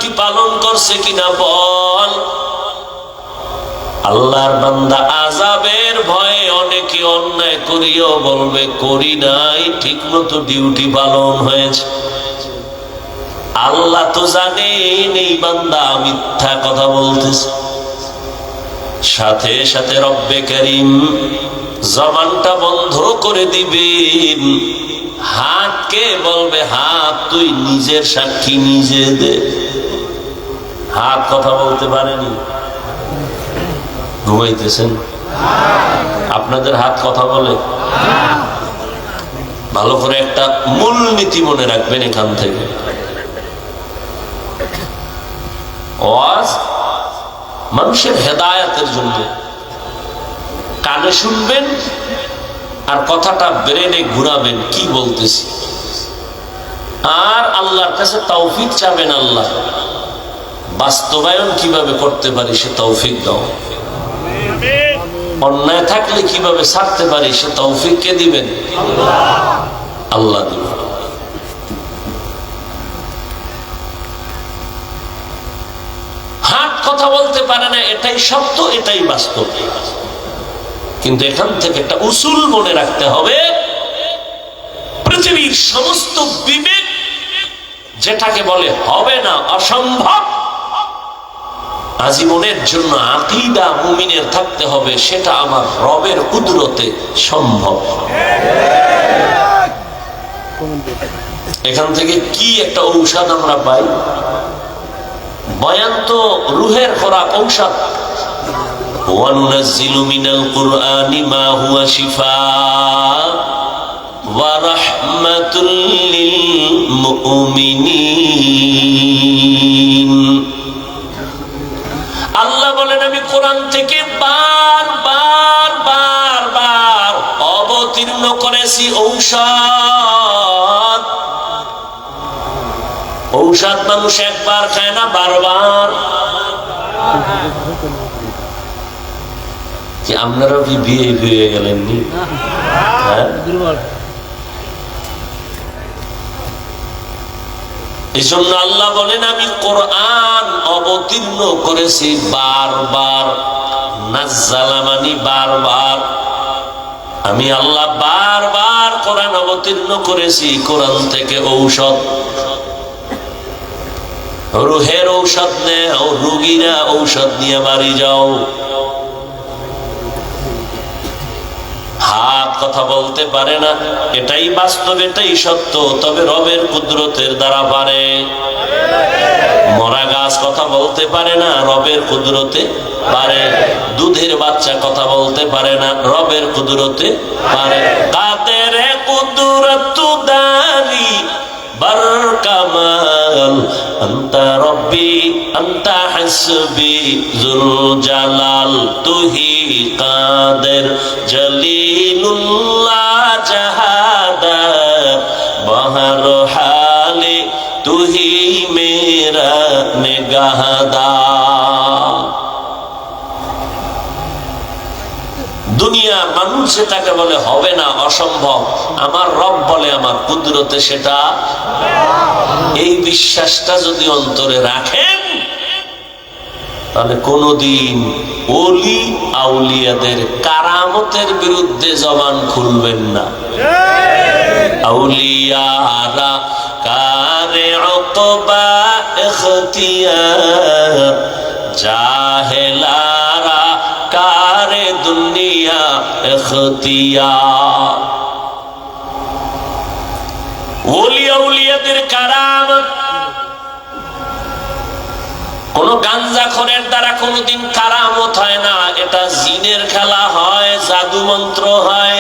কি পালন করছে কিনা বল। আল্লাহর বান্দা আযাবের ভয়ে অনেকে অন্যায় করিও বলবে করি নাই, ঠিক মতো ডিউটি পালন হয়েছে। আল্লাহ তো জানেন এই বান্দা মিথ্যা কথা বলতেছে। সাথে সাথে রব্বে কারীম জবানটা বন্ধ করে দিবেন। হাতকে বলবে হাত তুই নিজের সাক্ষী নিজে দে। হাত কথা বলতে পারেনি, ঘুমাইতেছেন। আপনাদের হাত কথা বলে? ভালো করে একটা মূলনীতি মনে রাখবেন এখান থেকে। ওয়াজ মানুষের হেদায়েতের জন্য, কানে শুনবেন আর কথাটা ব্রেনে ঘুরাবেন কি বলতেছি, আর আল্লাহর কাছে তৌফিক চাবেন। আল্লাহ বাস্তবায়ন কিভাবে করতে পারি সে তৌফিক দাও। অন্যায় থাকলে কিভাবে ছাড়তে পারি সে তৌফিক কে দিবেন? আল্লাহ দিবেন। হাত কথা বলতে পারে না, এটাই সত্য, এটাই বাস্তব। কিন্তু এখান থেকে একটা উসুল মনে রাখতে হবে, পৃথিবীর সমস্ত বিবেক যেটাকে বলে হবে না, অসম্ভব, আজীবনের জন্য আকীদা মুমিনের থাকতে হবে সেটা আমার রবের কুদরতে সম্ভব। এখান থেকে কি একটা ঔষধ আমরা পাই? বয়ান তো রুহের খোরাক, ঔষধ। ওয়ানুনাজ্জিলু মিনাল কুরআনি মা হুয়া শিফাআ ওয়া রাহমাতুল লিল মুমিনিন। আল্লাহ বলেন আমি কোরআন থেকে বার অবতীর্ণ করেছি ঔষধ। ঔষধ মানুষ একবার খায় না, বারবার। কি আপনারাও কি বিয়ে হয়ে গেলেন নি? এই জন্য আল্লাহ বলেন আমি কোরআন অবতীর্ণ করেছি বারবার। নাজ্জালা মানে বারবার। আমি আল্লাহ বারবার কোরআন অবতীর্ণ করেছি। কোরআন থেকে ঔষধ, রুহের ঔষধ নেও, রোগীরা ঔষধ নিয়ে বাড়ি যাও। হাত কথা বলতে পারে না, এটাই বাস্তব, এটাই সত্য, তবে রবের কুদরতের দ্বারা পারে। মরা গাছ কথা বলতে পারে না, রবের কুদরতে পারে। দুধের বাচ্চা কথা বলতে পারে না, রবের কুদরতে পারে। কাদের কুদরত দারি বার কামাল আনতা রব্বি আনতা হাসবি যুল জালাল। তুহি কাদের জলিলুল্লাহ জাহাদা বহর হালে তুহি মেরা নিগাহদা। দুনিয়া মানুষ যেটাকে বলে হবে না, অসম্ভব, আমার রব বলে আমার কুদরতে সেটা। এই বিশ্বাসটা যদি অন্তরে রাখেন তাহলে কোনদিন ওলি আউলিয়াদের কারামতের বিরুদ্ধে জবান খুলবেন না। আউলিয়ারা কারে উকবা ইখতিয়ার, জাহেলারা কারে দুনিয়া ইখতিয়ার। ওলি আউলিয়াদের কারামত কোন গাঞ্জাখোরের দ্বারা কোনদিন কারামত হয় না। এটা জিনের খেলা হয়, জাদু মন্ত্র হয়।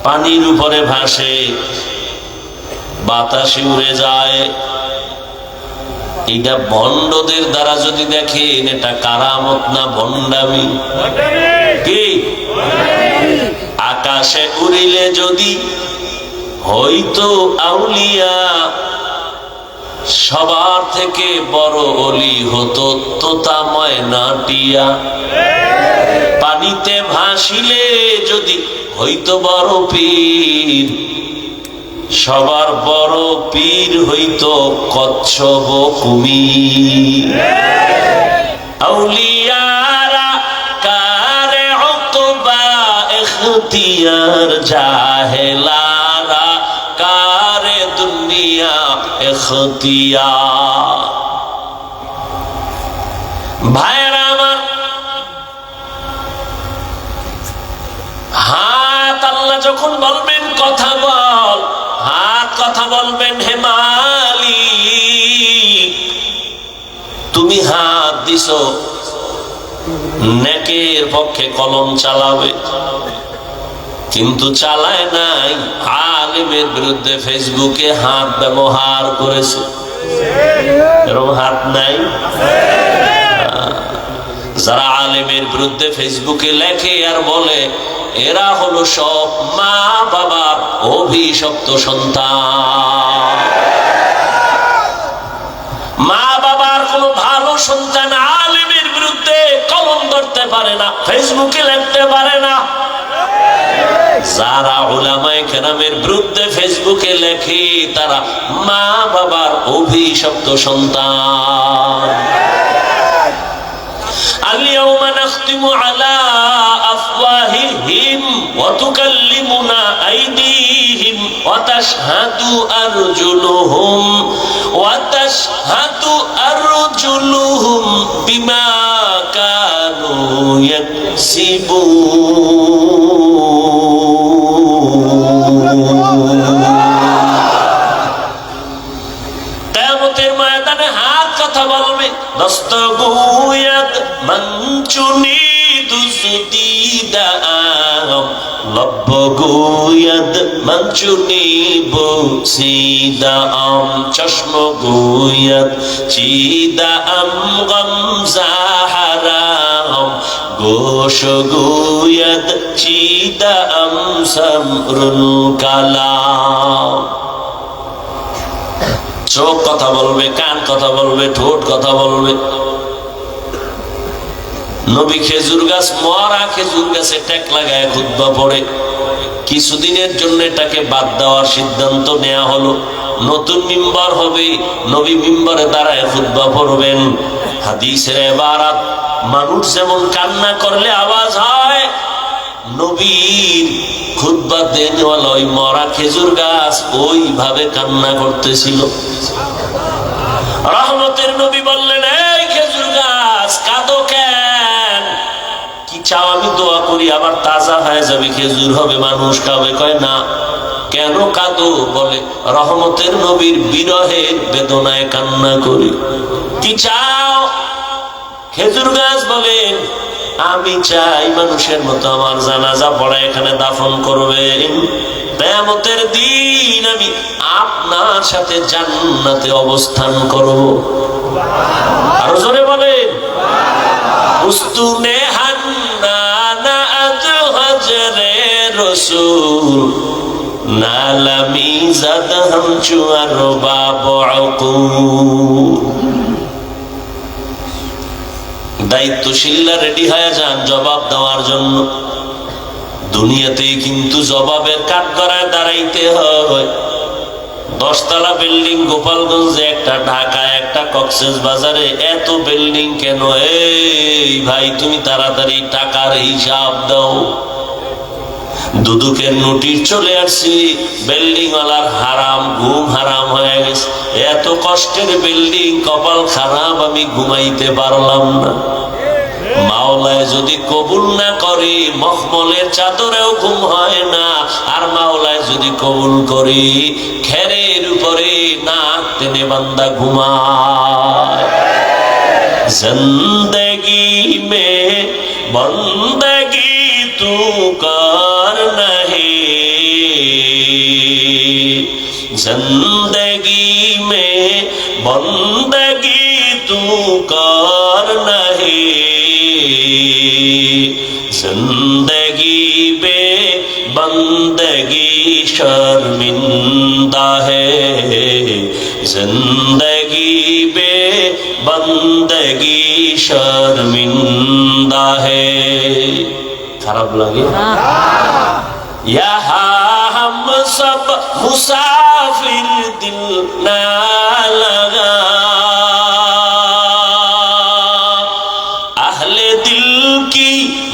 পানির উপরে ভাসে, বাতাসে উড়ে যায়। এটা ভণ্ডদের দ্বারা যদি দেখেন এটা কারামত না ভণ্ডামি? কি আকাশে উড়িলে যদি হইতো আউলিয়া, সবার থেকে বড় অলি হতো তোতা ময়নাটিয়া। পানিতে ভাসিলে যদি হইতো বড় পীর, সবার বড় পীর হইতো কচ্ছপ কুমির। আউলিয়ারা কারে উকবা ইখতিয়ার, জাহেলারা কারে দুনিয়া ইখতিয়ার। ভাইরা আমার, হাত আল্লাহ যখন বলবেন কথা বল, হাত কথা বলবেন, হে মালিক তুমি হাত দিছো নেকের পক্ষে কলম চালাবে, কিন্তু চালায় নাই, আলেমের বিরুদ্ধে ফেসবুকে হাত ব্যবহার করেছে। এরকম হাত নাই? যারা আলেমের বিরুদ্ধে ফেসবুকে লেখে আর বলে, এরা হলো সব মা বাবার অভিশপ্ত সন্তান। মা বাবার কোন ভালো সন্তান আলেমের বিরুদ্ধে কলম ধরতে পারে না, ফেসবুকে লিখতে পারে না। যারা উলামায়ে কেরামের বিরুদ্ধে ফেসবুকে লেখে তারা মা বাবার অভিশপ্ত সন্তান। اليوم نختم على أفواههم وتكلمنا أيديهم وتشهد أرجلهم بما كانوا يكسبون। কিয়ামতের ময়দানে হাত কথা বলবে, দস্তগুয়াত মঞ্চুনি দুসদিদাম, লব্বগুয়াত মঞ্চুনি বসিদাম, চশমগুয়াত চিদাম গমজাহারাম, গোশগুয়াত চিদাম সমরুল কালাম। চোখ কথা বলবে, কান কথা বলবে, ঠোঁট কথা বলবে। নবী খেজুর গাছ, মরা খেজুর গাছে ট্যাক লাগায় খুতবা পড়ে। কিছুদিনের জন্য এটাকে বাদ দেওয়ার সিদ্ধান্ত নেওয়া হলো। নতুন মিম্বার হবে, নবী মিম্বারে দাঁড়ায় খুতবা পড়বেন। হাদিসের ইবারাত, মানুষ যেমন কান্না করলে আওয়াজ হয়, নবীর খুতবা দেনওয়ালা ওই মরা খেজুর গাছ ওইভাবে কান্না করতেছিল। রহমতের নবী বললেন, এই খেজুর গাছ কাঁদো কেন? কি চাও আমি দোয়া করি, আবার তাজা হয়ে যাবে, খেজুর হবে, মানুষ খাবে। কয় না, কেন কাঁদো? বলে, রহমতের নবীর বিরহের বেদনায় কান্না করি। কি চাও? খেজুর গাছ বলেন, আমি চাই মানুষের মতো আমার জানাজা পড়া এখানে দাফন করবেন। কিয়ামতের দিন আমি আপনার সাথে জান্নাতে অবস্থান করব। আরো জোরে বলেন, উস্তুনে হান্নানা আজহাজরে রাসূল নালামি জাদহাম চুয়ার বাবুকু। দায়িত্বশীলরা রেডি হয়ে যান জবাব দেওয়ার জন্য। দুনিয়াতেই কিন্তু জবাবের কাঠগড়ায় দাঁড়াইতে হয়। 10 তলা বিল্ডিং গোপালগঞ্জে একটা, ঢাকায় একটা, কক্সবাজারে এত বিল্ডিং কেন? এই ভাই, তুমি তাড়াতাড়ি টাকার হিসাব দাও। দুদুকের নোটিশ চলে আসছি, বিল্ডিং ওয়ালার হারাম, ঘুম হারাম হয়ে গেছে। এত কষ্টের বিল্ডিং, কপাল খারাপ, আমি ঘুমাইতে পারলাম না। মাওলায় যদি কবুল না করে, মখমলের চাদরেও ঘুম হয় না। আর মাওলায় যদি কবুল করি, খেরের উপরে নাক টেনে বান্দা ঘুমায়। জিন্দেগি মে বন্দগি তু কর নহি, জিন্দেগি মে বন্দগি তু কর নহি, जिंदगी बे बंदगी शर्मिंदा है, जिंदगी बे बंदगी शर्मिंदा है। खराब लगे? यहाँ हम सब मुसाफिर दिल ना लगा, अहले दिल की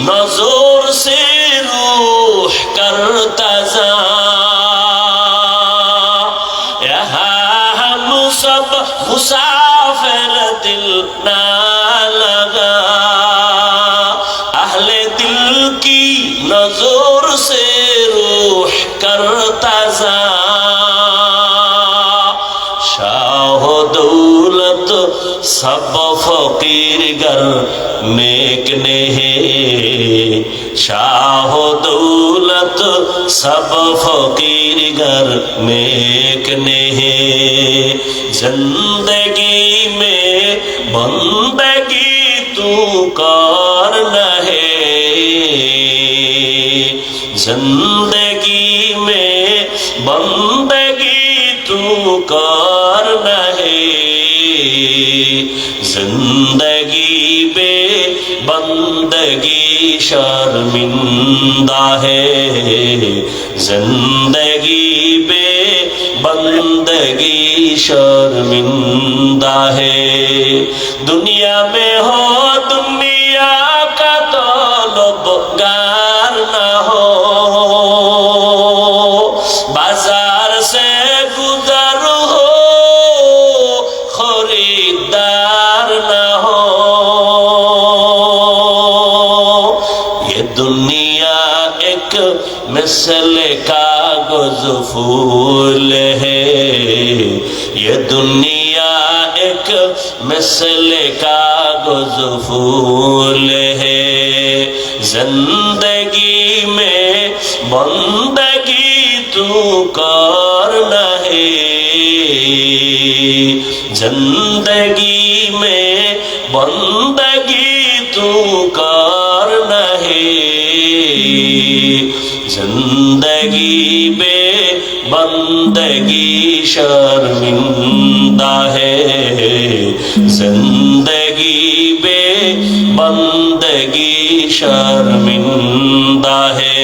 नजर से रूह करता जा, यहाँ हम सब मुसाफिर दिल ना लगा, अहले दिल की नजर से रूह करता जा, शाह दौलत सब फकीर गर नेक नहीं, शाह दौलत सब फकीर गर नेक नहीं, जिंदगी में बंदगी तू कर नहीं, जिंदगी में बंदगी तू कर नहीं, जिंदगी बे बंदगी शर्मिंदा है, जिंदगी बे बंदगी शर्मिंदा है, दुनिया में हो दुनिया का तलबगार ना हो, बाजार से गुजर हो खरीदार ना हो, ये दुनिया एक मिसल कागज फूल है, ये दुनिया एक मिसल कागज फूल है, जिंदगी में बंदगी तू कर नहीं, जिंदगी में बंदगी तू कर नहीं, जिंदगी में बंदगी शर्मिंदा है, जिंदगी में बंदगी शर्मिंदा है,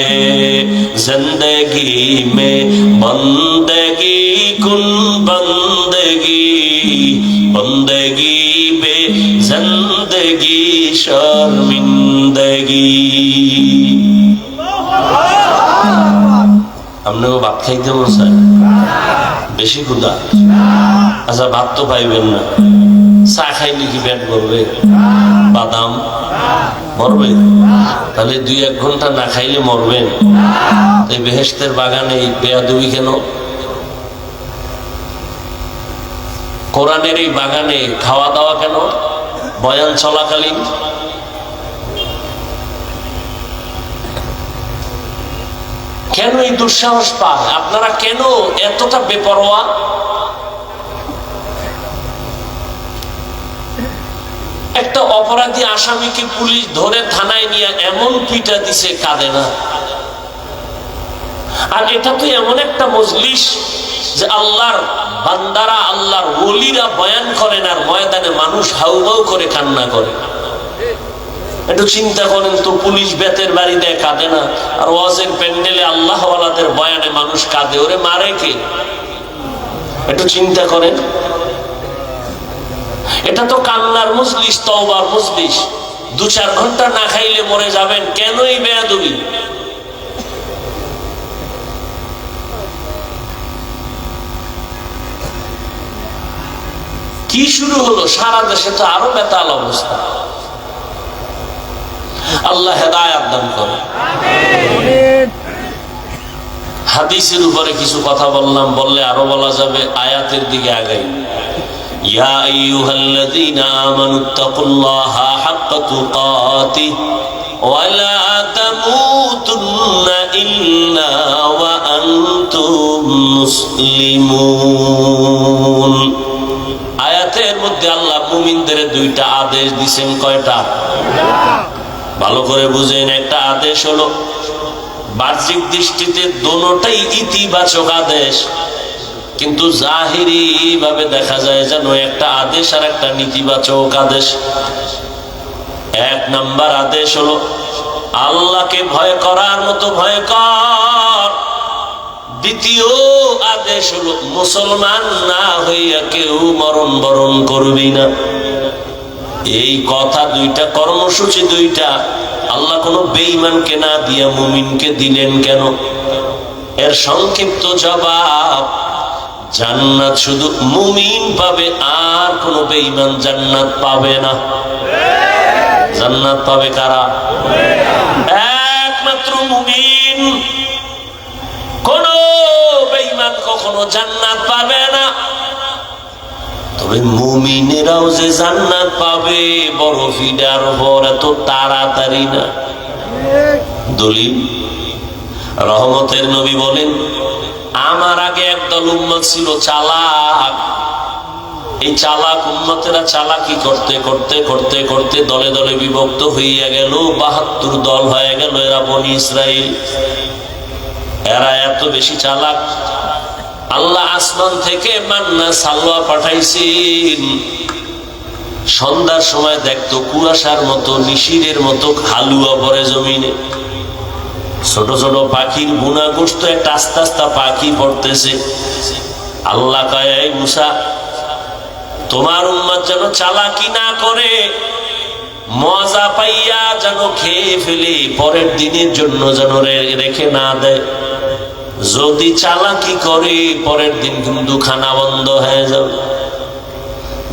जिंदगी में बंदगी कुन बंदगी, बंदगी बे जिंदगी शर्मिंदगी। আপনাকে ভাত খাইতে মন চায়, বেশি ক্ষুধা, আচ্ছা ভাত তো পাইবেন না, চা খাইলে কি পেট ভরবে? বাদাম মরবে? তাহলে 2-1 ঘন্টা না খাইলে মরবেন। এই বেহেশতের বাগানে এই বেয়াদবি কেন? কোরআনের এই বাগানে খাওয়া দাওয়া কেন বয়ান চলাকালীন? কেন এই দুঃসাহস পায়? আপনারা কেন এতটা বেপরোয়া? একটা অপরাধী আসামিকে পুলিশ ধরে থানায় নিয়ে এমন পিটা দিছে, কাঁদে না। আর এটা তো এমন একটা মজলিস যে আল্লাহর বান্দারা, আল্লাহর ওলিরা বয়ান করেন আর ময়দানে মানুষ হাউমাউ করে কান্না করে। একটু চিন্তা করেন তো, পুলিশ বেতের বাড়ি দেয়, কাঁদে না, আর ওয়াজের প্যান্ডেলে আল্লাহওয়ালাদের বয়ানে মানুষ কাঁদে, ওরে মারে কে? একটু চিন্তা করেন। এটা তো কান্নার মজলিস, তওবার মজলিস। 2-4 ঘন্টা না খাইলে মরে যাবেন, কেন এই বেয়াদবি? কি শুরু হলো? সারা দেশে তো আরো বেতাল অবস্থা। আল্লাহ হেদায়েত দান করে। হাদিসের উপরে কিছু কথা বললাম, বললে আরো বলা যাবে, আয়াতের দিকে আগাই। ইয়া আইয়ুহাল্লাযীনা আমানুত্তাকুল্লাহা হাক্কা তুকাতিহি ওয়া লা তামুতুন্না ইল্লা ওয়া আনতুম মুসলিমুন। আয়াতের মধ্যে আল্লাহ মুমিনদের 2টা আদেশ দিয়েছেন। কয়টা? ভালো করে বুঝেন। একটা আদেশ হলো বাহ্যিক দৃষ্টিতে দোনোটাই ইতিবাচক আদেশ, কিন্তু জাহিরি ভাবে দেখা যায় যেন একটা আদেশ আর একটা নেতিবাচক আদেশ। 1 নাম্বার আদেশ হলো আল্লাহকে ভয় করার মতো ভয় কর, দ্বিতীয় আদেশ হলো মুসলমান না হইয়া কেউ মরণ বরণ করবি না। এই কথা দুইটা, কর্মসূচি দুইটা আল্লাহ কোন বেঈমানকে না দিয়া মুমিনকে দিলেন কেন? এর সংক্ষিপ্ত জবাব, জান্নাত শুধু মুমিন পাবে, আর কোন বেঈমান জান্নাত পাবে না। জান্নাত পাবে কারা? একমাত্র মুমিন। কোন বেঈমান কখনো জান্নাত পাবে না। তবে মুমিনেরাও যে জান্নাত পাবে বড় ফিডার উপর, এত তাড়াতাড়ি না। দলিল, রহমতের নবী বলেন, আমার আগে একদল উম্মত ছিল চালাক। এই চালাক উম্মতেরা চালাকি করতে করতে করতে করতে দলে দলে বিভক্ত হইয়া গেল, ৭২ দল হয়ে গেল। এরা বনি ইসরাইল। এরা এত বেশি চালাক, আল্লাহ আসমান থেকে মান্না সালওয়া পাঠাইছেন। সন্ধ্যার সময় দেখতো কুয়াশার মতো, নিশিরের মতো হালুয়া পরে জমিনে। ছোট ছোট পাখির বুনা গোস্ত, একটা আস্তে আস্তে পাখি পড়তেছে। আল্লাহ কয়, এই মুসা, তোমার উম্মত যেন চালাকি না করে, মজা পাইয়া যেন খেয়ে ফেলে, পরের দিনের জন্য যেন রেখে না দেয়। যদি চালাকি করে পরের দিন কিন্তু খানা বন্ধ হয়ে যাবে।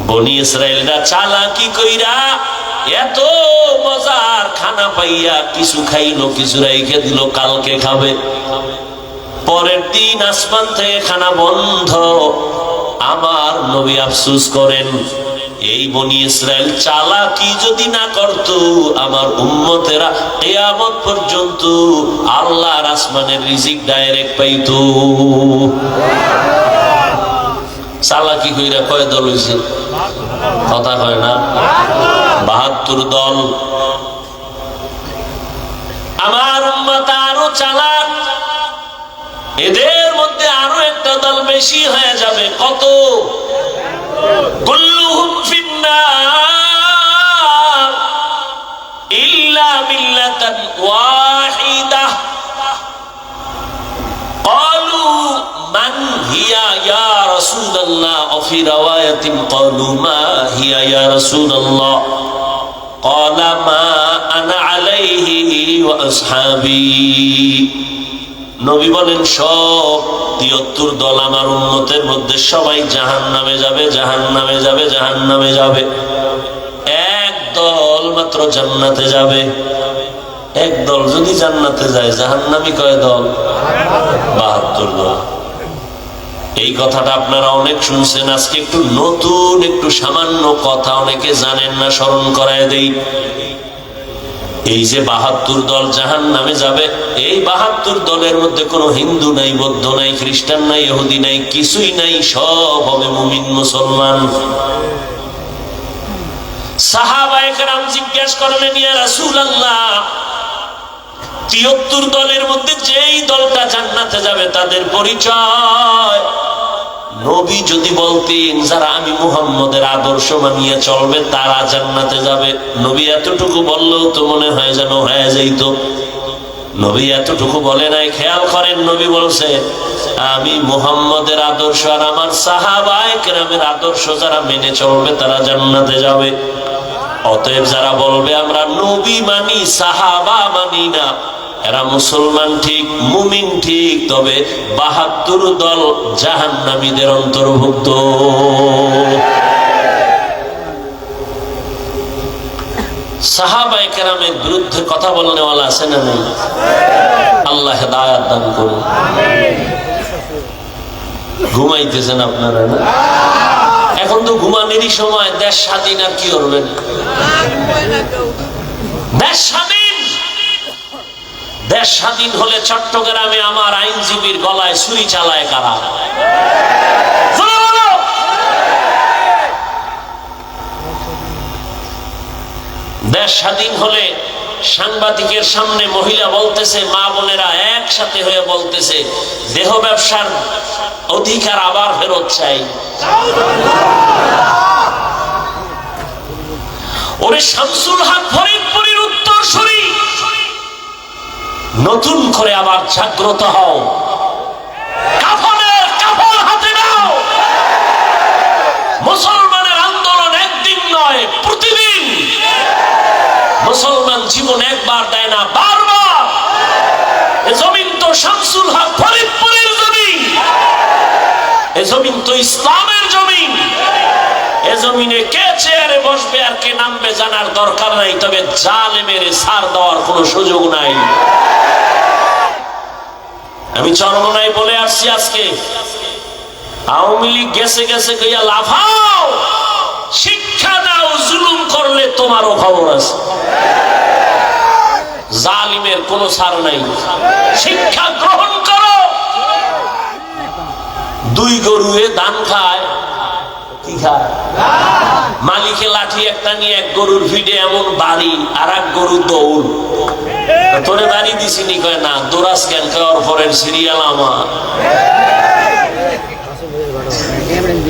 বনি ইসরাইলরা চালাকি কইরা এত মজার খানা পাইয়া কিছু খাইলো, কিছু রেখে দিল, কালকে খাবে। পরের দিন আসমান থেকে খানা বন্ধ। আমার নবী আফসোস করেন, এই বনি ইসরাইল চালাকি যদি না করত, আমার উম্মতেরা কিয়ামত পর্যন্ত আল্লাহর আসমানের রিজিক ডাইরেক্ট পাইতো। চালাকি কইরা কয় দল হইছে? কথা কয় না, ৭২ দল। আমার উম্মত আরো চালাক, এদের মধ্যে আরো একটা দল বেশি হয়ে যাবে। কত? কুল্লুহুম ফিন্নার ইল্লা মিল্লাতান ওয়াহিদাহ। ক্বালু মান হিয়া ইয়া রাসূলুল্লাহ, ওয়া ফি রাওয়ায়াতিন ক্বালু মা হিয়া ইয়া রাসূলুল্লাহ, ক্বালা মা আনা আলাইহি ওয়া আসহাবী। নবী বলেন, সব ৭৩ দল আমার উম্মতের মধ্যে সবাই জাহান্নামে যাবে, জাহান্নামে যাবে, জাহান্নামে যাবে। এক দল মাত্র জান্নাতে যাবে। এক দল যদি জান্নাতে যায়, জাহান্নামী কয় দল? ৭২ দল। এই কথাটা আপনারা অনেক শুনছেন। আজকে একটু নতুন, একটু সামান্য কথা অনেকে জানেন না, স্মরণ করায় দেই। এই যে ৭২ দল জাহান্নামে যাবে, এই ৭২ দলের মধ্যে কোনো হিন্দু নাই, বৌদ্ধ নাই, খ্রিস্টান নাই, ইহুদি নাই, কিছুই নাই। সব হবে মুমিন, মুসলমান। সাহাবায়ে কেরাম জিজ্ঞেস করলেন, ইয়া রাসূলুল্লাহ, ৭৩ দলের মধ্যে যেই দলটা জান্নাতে যাবে তাদের পরিচয়। নবী যদি বলতেন, যারা আমি মুহাম্মদের আদর্শ মানিয়ে চলবে তারা জান্নাতে যাবে, নবী এতটুকু বললেও তো মনে হয় যেন হয়ে যাইত। নবী এতটুকু বলে নাই। খেয়াল করেন, নবী বলছে, আমি মুহাম্মদের আদর্শ আর আমার সাহাবায়ে কেরামের আদর্শ যারা মেনে চলবে তারা জান্নাতে যাবে। অতএব যারা বলবে আমরা নবী মানি, সাহাবা মানি না, এরা মুসলমান ঠিক, মুমিন ঠিক, তবে ৭২ দল জাহান্নামীদের অন্তর্ভুক্ত। সাহাবায়ে কেরামের বিরুদ্ধে কথা বলনেওয়ালা আছে না নেই? আল্লাহ হেদায়েত দান করুন। ঘুমাইতেছেন আপনারা না? এখন তো ঘুমানোরই সময়। দেশ স্বাধীন, আর কি করবেন? দেশ স্বাধীন। দেশ স্বাধীন হলে চট্টগ্রামে আমার আইনজীবীর গলায় ছুরি চালায় কারা? দেশ স্বাধীন হলে সাংবাদিকের সামনে মহিলা বলতেছে, মা বোনেরা একসাথে হয়ে বলতেছে, দেহ ব্যবসার অধিকার আবার ফেরত চাই। ওরে শামসুল হক ফরিদপুরের উত্তরসূরি, নতুন করে আবার জাগ্রত হও। জমিনে কে চেয়ারে বসবে আর কে নামবে জানার দরকার নাই, তবে জালেমের ছাড় দেওয়ার কোনো সুযোগ নাই। আমি চরমনায় বলে আসছি, আজকে আওয়ামী লীগ গেছে গেছে কইয়া লাফাও, শিক্ষা দাও, জুলুম করলে তোমারও খবর আছে। জালিমের কোনো ছাড় নাই, শিক্ষা গ্রহণ করো। দুই গরুয়ে ধান খায়, কি খায়? মালিকে লাঠি একটা নিয়ে এক গরুর ভিড়ে এমন বাড়ি, আর এক গরু দৌড়। তোরে বাড়ি দিছিনি? কয় না। দোরাস কেন? খাওয়ার পরের সিরিয়াল আমার।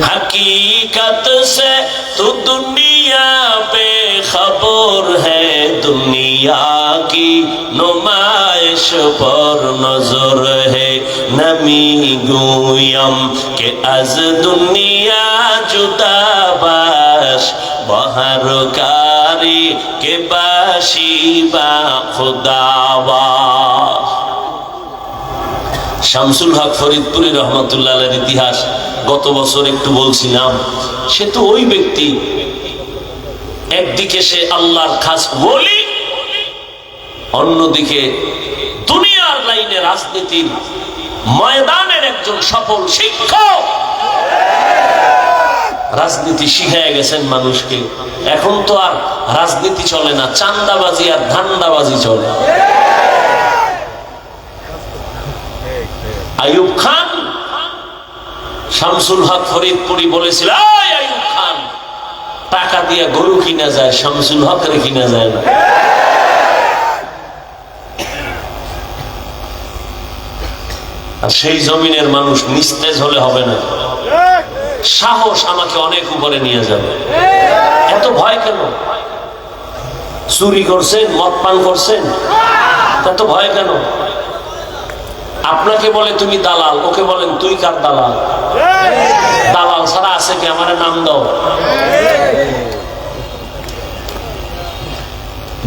हकीकत से तो दुनिया पे खबर है, दुनिया की नुमाइश पर नजर है। नमी गुयम के अज दुनिया जुदा बाश, बहर कारी के बाशी बा खुदावा। শামসুল হক ফরিদপুরি রহমতুল্লাহ আলাইহির ইতিহাস গত বছর একটু বলছিলাম। সে তো ওই ব্যক্তি, একদিকে সে আল্লাহর খাস ওলি, অন্যদিকে দুনিয়ার লাইনে রাজনীতির ময়দানের একজন সফল শিক্ষক। রাজনীতি শিখায় গেছেন মানুষকে। এখন তো আর রাজনীতি চলে না, চান্দাবাজি আর ধান্দাবাজি চলে। আইয়ুব খান, শামসুল হক ফরিদপুরি বলেছিল, আইয়ুব খান, টাকা দিয়ে গরু কিনা যায়, শামসুল হকের কিনা যায় না। আর সেই জমিনের মানুষ নিস্তেজ হলে হবে না। সাহস আমাকে অনেক উপরে নিয়ে যাবে। এত ভয় কেন? চুরি করছেন, মদ পান করছেন, এত ভয় কেন? আপনাকে বলে তুমি দালাল, ওকে বলেন তুই কার দালাল? দালাল ছাড়া আছে কি? আমার নাম দাও।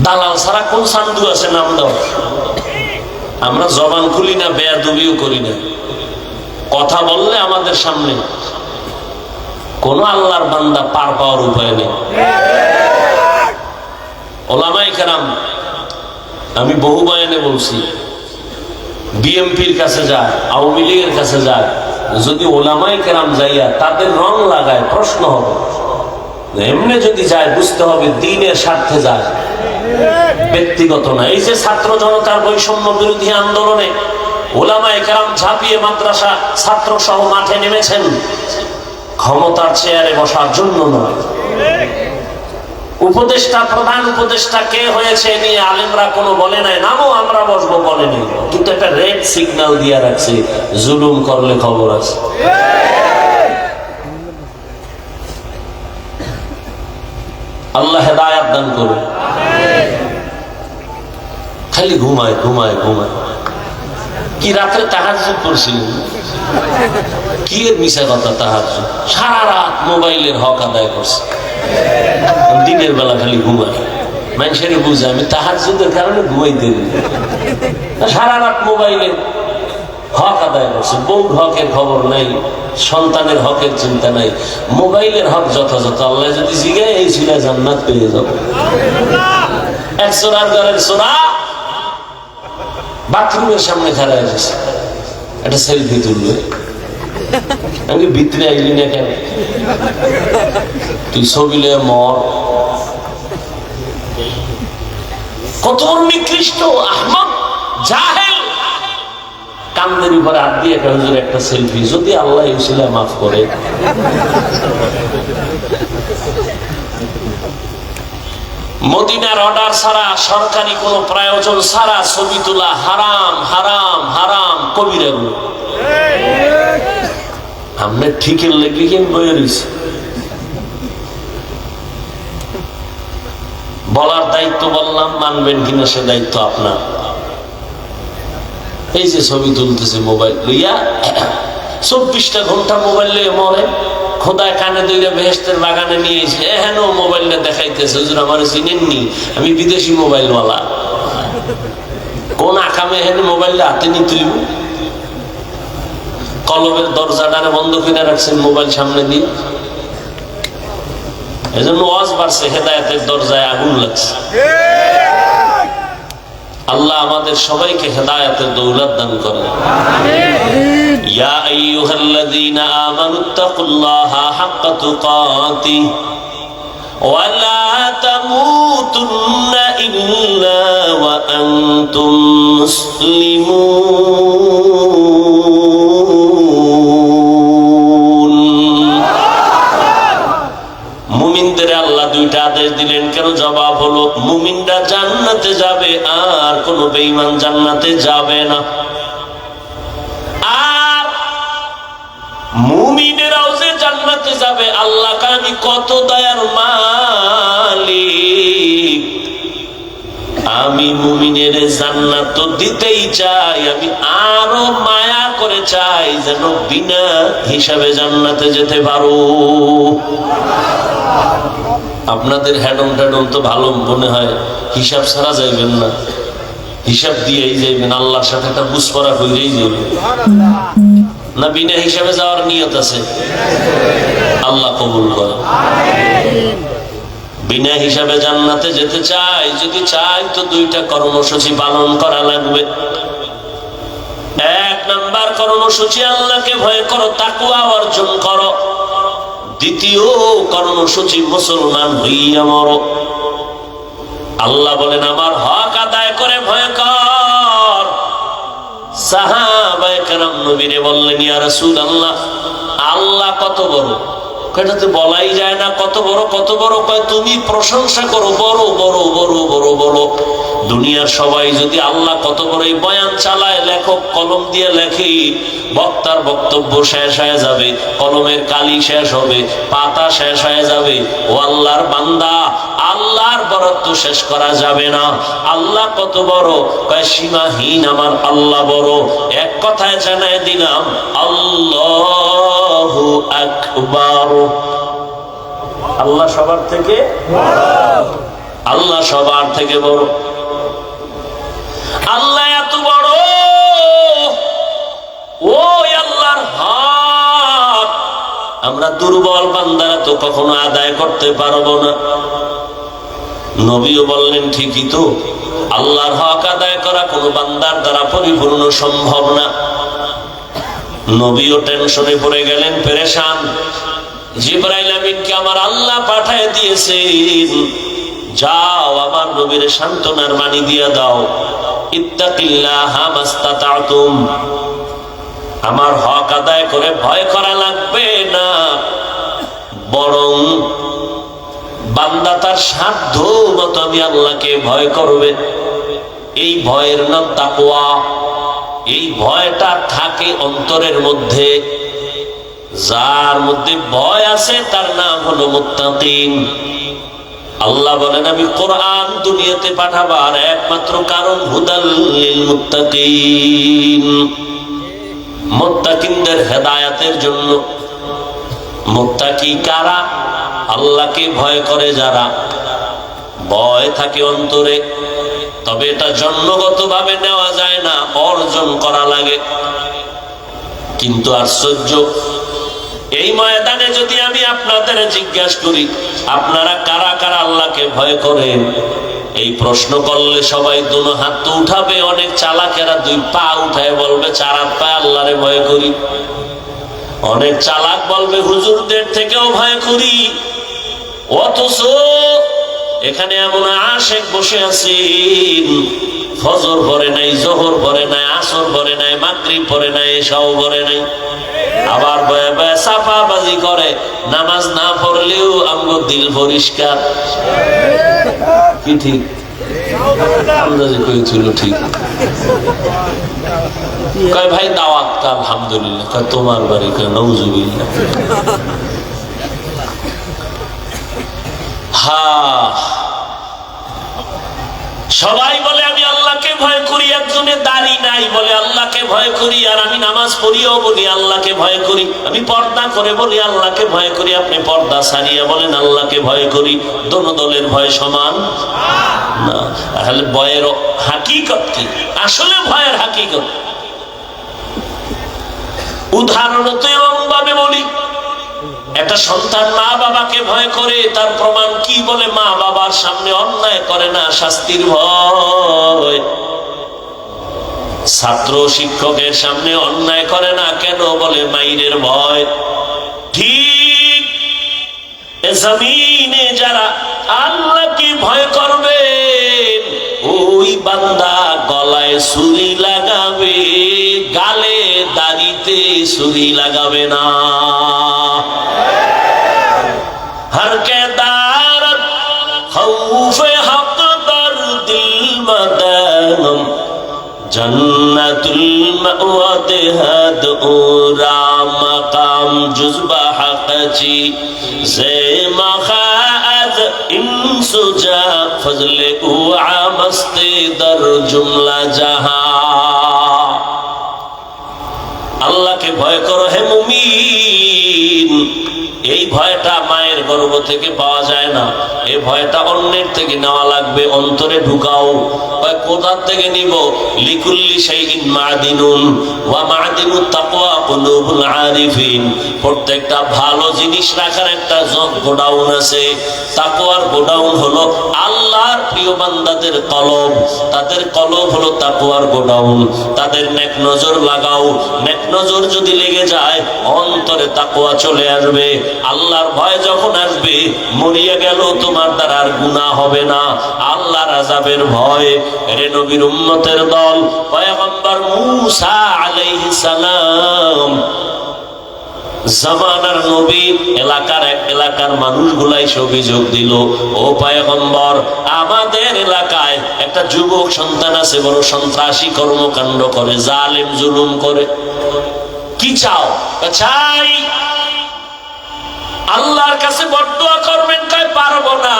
দালাল ছাড়া কোন সান্ধু আছে? নাম দাও। আমরা জবান খুলি না, বেয়াদবিও করি না। কথা বললে আমাদের সামনে কোন আল্লাহর বান্দা পার পাওয়ার উপায় নেই। ওলামায়ে কেরাম, আমি বহু বয়ানে বলছি, বিএনপির কাছে যায়, আওয়ামী লীগের কাছে যায়, যদি ওলামায়ে কেরাম যাইয়া তাদের রং লাগায় প্রশ্ন হবে। এমনি যদি যায় বুঝতে হবে দ্বীনের স্বার্থে যায়, ব্যক্তিগত না। এই যে ছাত্র জনতার বৈষম্য বিরোধী আন্দোলনে ওলামায়ে কেরাম ঝাঁপিয়ে মাদ্রাসা ছাত্র সহ মাঠে নেমেছেন, ক্ষমতার চেয়ারে বসার জন্য নয়। উপদেষ্টা, প্রধান উপদেষ্টা কে হয়েছে নিয়ে আলেমরা কোনো বলে নাই, নামও আমরা বসবো বলেনি, কিন্তু একটা রেড সিগন্যাল দিয়ে রাখছে, জুলুম করলে খবর আছে। আল্লাহ হেদায়েত দান করুন। খালি ঘুমায় ঘুমায় ঘুমায়। কি রাত্রে তাহাজ্জুদ করছিলেন? কি এর মিশা কথা? তাহাজ্জুদ সারা রাত মোবাইলের হক আদায় করছে, দিনের বেলা খালি ঘুমায়। মানুষের বুঝে আমি তাহাজ্জুদের কারণে ঘুমাইতে দিই। সারা রাত মোবাইলে হক আদায় করছে, বউর হকের খবর নাই, সন্তানের হকের চিন্তা নাই। মোবাইলের হক যথাযথ, আল্লাহ যদি জিগায় এই ছিল জান্নাত পেয়ে যাবো। এক চোরার ঘরের চোরা বাথরুমের সামনে খাড়া হয়েছে, একটা সেলফি তুলবে। আমি ভিতরে আইলি না কেন? তুই ছবি লয়ে মর। কত নিকৃষ্ট আহমদ জাহেল! কান্দের উপরে হাত দিয়ে হুজুর একটা সেলফি, যদি আল্লাহ ইউসিলা মাফ করে। মদিনার অর্ডার ছাড়া, সরকারি কোনো প্রয়োজন ছাড়া ছবি তোলা হারাম, হারাম, হারাম, কবিরা গুলো। আমরা ঠিকের লেগে কেন বয়ে রয়েছি? বলার দায়িত্ব বললাম, মানবেন কিনা সে দায়িত্ব আপনার। এই যে ছবি তুলতেছে মোবাইল লইয়া, 24টা ঘন্টা মোবাইল লইয়া মরে। খোদায় কানে দইরা বেহেশতের বাগানে নিয়ে এসে এহেন মোবাইলটা দেখাইতেছে, হুজুর আমার চিনেননি, আমি বিদেশি মোবাইলওয়ালা। কোন আকামে হেন মোবাইলটা হাতে নিয়ে তুলব? কলমের দরজাটারে বন্ধ করে রাখছেন মোবাইল সামনে দিয়ে। এজন্য ওয়াজ বাড়ছে, হেদায়েতের দরজায় আগুন লাগছে। আল্লাহ আমাদের সবাইকে হেদায়েতের দৌলত দান করেন। ইয়া আইয়ুহাল্লাযীনা আমানুত্তাকুল্লাহা হাক্কা তুকাতিহি ওয়া লা তামুতুন্না ইল্লা ওয়া আনতুম মুসলিমুন। মুমিনদের আল্লাহ দুইটা আদেশ দিলেন কেন? জবাব হলো মুমিনরা জান্নাতে যাবে আর কোন বেঈমান জান্নাতে যাবে না। আর মুমিনেরাও যে জান্নাতে যাবে, আল্লাহ আমি কত দয়ার মালিক, আমি মুমিনের জান্নাত তো দিতেই চাই, আমি আরো মায়া করে চাই যেন বিনা হিসাবে জান্নাতে যেতে পারো। আপনাদের হ্যাডম ট্যাডম তো ভালো মনে হয়, হিসাব ছাড়া যাইবেন না, হিসাব দিয়েই যাইবেন, আল্লাহর সাথে একটা বুঝপড়া হইলেই যাবেন না। বিনা হিসাবে যাওয়ার নিয়ত আছে, আল্লাহ কবুল করে। বিনা হিসাবে জান্নাতে যেতে চাই, যদি চাই তো দুইটা কর্মসূচি পালন করা লাগবে। এক নাম্বার কর্মসূচি আল্লাহকে ভয় করো, তাকওয়া অর্জন করো। দ্বিতীয় কর্মসূচি মুসলমান হইয়া মরো। আল্লাহ বলেন আমার হক আদায় করে ভয় কর। সাহাবায়ে কেরাম নবীরে বললেন ইয়া রাসূলুল্লাহ, আল্লাহ কত বড়? এটা তো বলাই যায় না, কত বড় কত বড়। কয় তুমি প্রশংসা করো, বড় বড় বড় বড় বড়। দুনিয়ার সবাই যদি আল্লাহ কত বড় এই বয়ান চালায়, লেখক কলম দিয়ে লেখে, বক্তার বক্তব্য শেষ হয়ে যাবে, কলমের কালি শেষ হবে, পাতা শেষ হয়ে যাবে। ও আল্লাহর বান্দা, আল্লাহর বরত্ব শেষ করা যাবে না। আল্লাহ কত বড়? কয় সীমাহীন আমার আল্লাহ বড়। এক কথায় জানায় দিলাম, আল্লাহু আকবার। আল্লাহ সবার থেকে বড়, আল্লাহ সবার থেকে বড়। আল্লাহ এত বড়, ওই আল্লাহর হক আমরা দুর্বল বান্দারা তো কখনো আদায় করতে পারবো না। নবীও বললেন ঠিকই তো, আল্লাহর হক আদায় করা কোনো বান্দার দ্বারা পরিপূর্ণ সম্ভব না। নবীও টেনশনে পড়ে গেলেন, পেরেশান। জিবরাইল আমিনকে আমার আল্লাহ পাঠায় দিয়েছেন, যাও আমার নবীর সান্ত্বনার বাণী দিয়ে দাও, ইত্তাকিল্লাহা মাস্তাতাতুম, আমার হক আদায় করে ভয় করা লাগবে না, বরং বান্দা তার সাধ্য মতো আমি আল্লাহকে ভয় করবে। এই ভয়ের নাম তাকওয়া। এই ভয়টা থাকে অন্তরের মধ্যে। যার মধ্যে ভয় আছে তার নাম হলো মুত্তাকিন। আল্লাহ বলেন আমি কোরআন দুনিয়াতে পাঠাবার একমাত্র কারণ হুদাল লিল মুত্তাকিন, মুত্তাকিনদের হেদায়েতের জন্য। মুত্তাকি কারা? আল্লাহকে ভয় করে যারা। ভয় থাকে অন্তরে, তবে এটা জন্মগতভাবে নেওয়া যায় না, অর্জন করা লাগে। কিন্তু আশ্চর্য, এই ময়দানে যদি আমি আপনাদের জিজ্ঞাসা করি আপনারা কারা কারা আল্লাহকে ভয় করেন, এই প্রশ্ন করলে সবাই দুনো হাত তো উঠাবে। অনেক চালাকেরা দুই পা উঠায় বলবে চার হাত পায়ে আল্লাহরে ভয় করি। অনেক চালাক বলবে হুজুরদের থেকেও ভয় করি। অথচ এখানে এমন আশেক বসে আছেন, ফজর পড়ে নাই, জোহর পড়ে নাই, আসর পড়ে নাই, মাগরিব পড়ে নাই, এশাও পড়ে নাই, আবার বয়ে বয়ে সাফাবাজি করে। নামাজ না পড়লেও আমগো দিল পরিষ্কার। কি ঠিক? আন্দাজে কইছিল ঠিক। কয় ভাই দাওয়াত কা? আলহামদুলিল্লাহ। কয় তোমার বাড়ি? কয় নাউজুবিল্লাহ। সবাই বলে আমি আল্লাহকে ভয় করি, একজনের দাড়ি নাই বলে আল্লাহকে ভয় করি, আর আমি নামাজ পড়িও বলি আল্লাহকে ভয় করি, আমি পর্দা করে বলি আল্লাহকে ভয় করি, আপনি পর্দা ছাড়িয়ে বলেন আল্লাহকে ভয় করি। দোনো দলের ভয় সমান না। তাহলে ভয়ের হাকিকত কি? আসলে ভয়ের হাকিকত উদাহরণ তো এমন ভাবে বলি, একটা সন্তান মা বাবাকে ভয় করে, তার প্রমাণ কি? বলে মা বাবার সামনে অন্যায় করে না, শাস্তির ভয়। ছাত্র শিক্ষকের সামনে অন্যায় করে না, কেন? বলে মাইরের ভয়। ঠিক জমিনে যারা আল্লাহকে ভয় করবে, ওই বান্দা গলায় ছুরি লাগাবে, গালে দাড়িতে ছুরি লাগাবে না। हर के दारत खौफे हक दर दिल मदनम जन्नतुल मअवद हद उरा मकाम जुज़बा हक़ची ज़े मखाअद इंसुजा फज़ले उआ मस्ते दर जुमला जहां। अल्लाह के भय करो है मुमीन। এই ভয়টা মায়ের গর্ভ থেকে পাওয়া যায় না, এই ভয়টা অন্যের থেকে নেওয়া লাগবে, অন্তরে ঢুকাও। কোথার থেকে নিব? লিকুল্লি শাইইন মাদিনুন ওয়া মাদিনুত তাকওয়া কুলুবুল আরিফিন। প্রত্যেকটা ভালো জিনিস রাখার একটা গোডাউন আছে। তাকওয়ার গোডাউন হলো আল্লাহর প্রিয় বান্দাদের কলব, তাদের কলব হলো তাকওয়ার গোডাউন। তাদের নেক নজর লাগাও, নেক নজর যদি লেগে যায় অন্তরে তাকওয়া চলে আসবে। আল্লাহর ভয় যখন আসবে, মরিয়া গেল তোমার দ্বারা আর গুনাহ হবে না। আল্লাহর আযাবের ভয়। রে নবীর উম্মতের দল, পয়গম্বর মূসা আলাইহিস সালাম জামানার নবী, এলাকার মানুষগুলাই অভিযোগ দিল, ও পয়গম্বর, আমাদের এলাকায় একটা যুবক সন্তান আছে, বড় সন্ত্রাসী কর্মকাণ্ড করে, জালেম জুলুম করে। কি চাও? চাই আল্লাহর কাছে বদদুয়া করবেন। কয় পারবো না।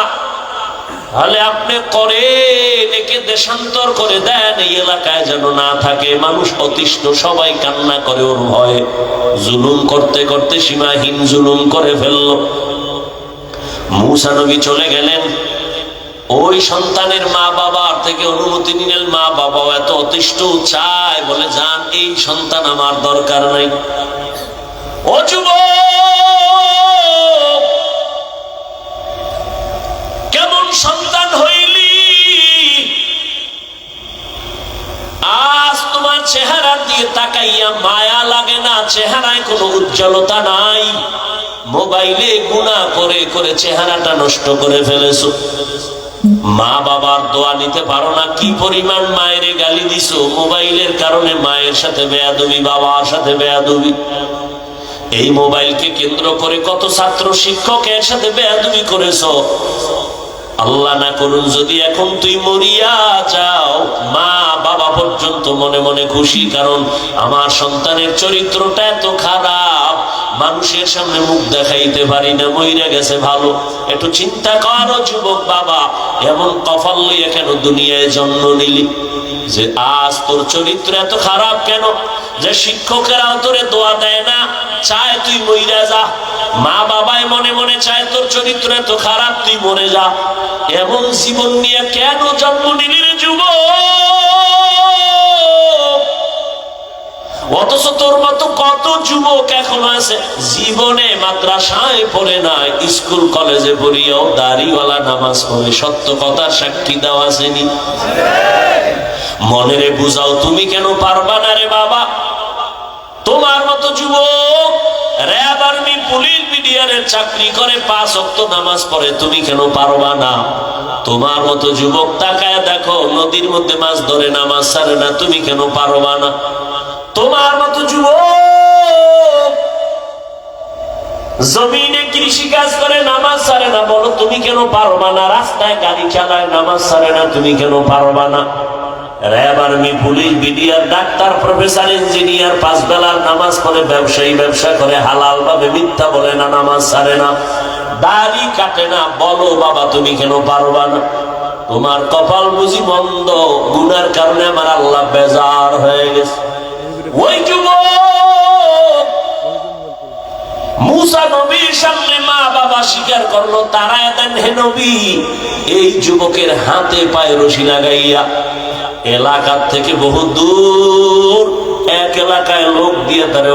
তাহলে আপনি করেন, একে দেশান্তর করে দেন, এই এলাকায় যেন না থাকে। মানুষ অতিষ্ঠ, সবাই কান্না করে ওর ভয়ে। জুলুম করতে করতে সীমাহীন জুলুম করে ফেলল। মূসা নবী চলে গেলেন, ওই সন্তানের মা বাবার থেকে অনুমতি নিলেন। মা বাবাও এত অতিষ্ঠ, চায়, বলে যান, এই সন্তান আমার দরকার নাই। ও যুবক, কেমন সন্তান হইলি? আজ তোমার চেহারার দিকে তাকাইয়া মায়া লাগে না, চেহারায় কোনো উজ্জ্বলতা নাই। মোবাইলে গুনাহ করে করে চেহারাটা নষ্ট করে ফেলেছো। মা বাবার দোয়া নিতে পারো না। কি পরিমাণ মায়ের গালি দিছো মোবাইলের কারণে। মায়ের সাথে বেয়াদবি, বাবার সাথে বেয়াদবি। এই মোবাইলকে কেন্দ্র করে কত ছাত্র শিক্ষকের সাথে বেয়াদবি করেছো। আল্লাহ না করুন যদি এখন তুই মরিয়া যাও, মা বাবা পর্যন্ত মনে মনে খুশি, কারণ আমার সন্তানের চরিত্রটা এত খারাপ, মানুষের সামনে মুখ দেখাইতে পারি না, মইরা গেছে ভালো। একটু চিন্তা করো যুবক বাবা, এমন কপাল লইয়া কেন দুনিয়ায় জন্ম নিলি? যে আজ তোর চরিত্র এত খারাপ কেন? যে শিক্ষকেরাও তোরে দোয়া দেয় না, চায় তুই মইরা যা। মা বাবাই মনে মনে চায় তোর চরিত্র এত খারাপ, তুই মরে যা। এমন জীবন নিয়ে কেন জন্ম নিলি রে যুবক? অথচ তোর মতো কত যুবক এখনো আছে জীবনে মাদ্রাসায় পড়ে না, স্কুল কলেজে পড়িয়াও দাড়িওয়ালা নামাজ পড়ে। সত্য কথার সাক্ষী দেওয়া আসেনি? মনেরে বুঝাও, তুমি কেন পারবা না রে বাবা? তোমার মতো যুবক র‍্যাব, আর্মি, পুলিশ, বিডিআরের চাকরি করে, 5 ওয়াক্ত নামাজ পড়ে, তুমি কেন পারবা না? তোমার মতো যুবক তাকায় দেখো, নদীর মধ্যে মাছ ধরে, নামাজ ছাড়ে না, তুমি কেন পারবা না? তোমার মতো যুবক জমিনে কৃষি কাজ করে, নামাজ ছাড়ে না, বলো তুমি কেন পারবা না? রাস্তায় গাড়ি চালায়, নামাজ ছাড়ে না, তুমি কেন পারবা না? RAB, army, police, BDR, doctor, professor, engineer, 5 বেলার নামাজ পড়ে, ব্যবসায়ী ব্যবসা করে, হালাল ভাবে মিথ্যা বলে না, নামাজ ছাড়ে না, দাড়ি কাটে না, বলো বাবা তুমি কেন পারবা না? তোমার কপাল বুঝি মন্দ, গুনার কারণে আমার আল্লাহ বেজার হয়ে গেছে। ওই যুবক মূসা নবীর সামনে মা বাবা স্বীকার করলো, তারায় দেন হে নবী। এই যুবকের হাতে পায়ে রশি লাগাইয়া এলাকার থেকে বহু দূর এক এলাকায় লোক দিয়ে তারা